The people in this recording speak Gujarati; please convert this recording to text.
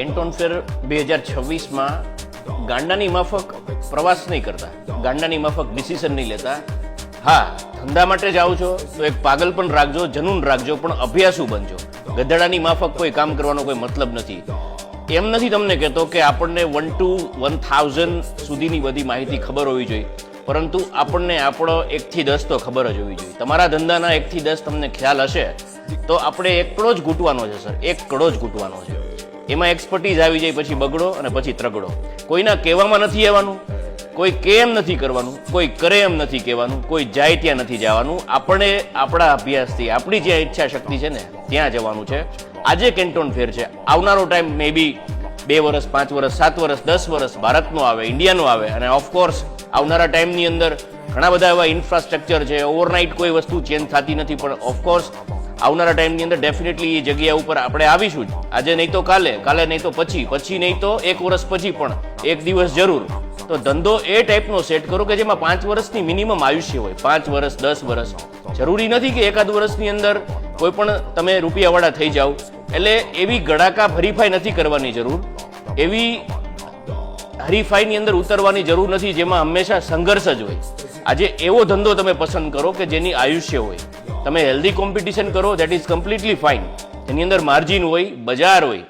કેન્ટોન ફેર 2026માં ગાંડાની માફક પ્રવાસ નહીં કરતા, ગાંડાની માફક ડિસિઝન નહીં લેતા. હા, ધંધા માટે જાઓ છો તો એક પાગલ પણ રાખજો, જનૂન રાખજો, પણ અભ્યાસુ બનજો. ગધેડાની માફક કોઈ કામ કરવાનો કોઈ મતલબ નથી. એમ નથી તમને કહેતો કે આપણને 1 to 1000 સુધીની બધી માહિતી ખબર હોવી જોઈએ, પરંતુ આપણને આપણો 1 થી 10 તો ખબર જ હોવી જોઈએ. તમારા ધંધાના 1 થી 10 તમને ખ્યાલ હશે તો આપણે એકડો જ ઘૂંટવાનો છે સર, એકડો જ ઘૂંટવાનો છે. એમાં એક્સપર્ટીઝ આવી જાય પછી બગડો અને પછી ત્રગડો. કોઈના કહેવામાં નથી આવવાનું, કોઈ કે એમ નથી કરવાનું, કોઈ કરે એમ નથી કહેવાનું, કોઈ જાય ત્યાં નથી જવાનું. આપણે આપણા અભ્યાસથી આપણી જ્યાં ઈચ્છા શક્તિ છે ને ત્યાં જવાનું છે. આજે કેન્ટોન ફેર છે, આવનારો ટાઈમ મે બી 2 વર્ષ, 5 વર્ષ, 7 વર્ષ, 10 વર્ષ ભારતનો આવે, ઇન્ડિયાનો આવે. અને ઓફકોર્સ આવનારા ટાઈમની અંદર ઘણા બધા એવા ઇન્ફ્રાસ્ટ્રક્ચર છે, ઓવરનાઇટ કોઈ વસ્તુ ચેન્જ થતી નથી, પણ ઓફકોર્સ આવનારા ટાઈમની અંદર ડેફિનેટલી એ જગ્યા ઉપર આપણે આવીશું જ. આજે નહીં તો કાલે, કાલે નહીં તો પછી, પછી નહીં તો 1 વર્ષ પછી, પણ એક દિવસ જરૂર. તો ધંધો એ ટાઈપનો સેટ કરો કે જેમાં 5 વર્ષની મિનિમમ આયુષ્ય હોય, 5 વર્ષ, 10 વર્ષ. જરૂરી નથી કે એકાદ વર્ષની અંદર કોઈ પણ તમે રૂપિયાવાળા થઈ જાઓ. એટલે એવી ગળાકા હરીફાઈ નથી કરવાની જરૂર, એવી હરીફાઈની અંદર ઉતરવાની જરૂર નથી જેમાં હંમેશા સંઘર્ષ જ હોય. આજે એવો ધંધો તમે પસંદ કરો કે જેની આયુષ્ય હોય. તમે હેલ્ધી કોમ્પિટિશન કરો, દેટ ઇઝ કમ્પ્લીટલી ફાઇન. એની અંદર માર્જિન હોય, બજાર હોય,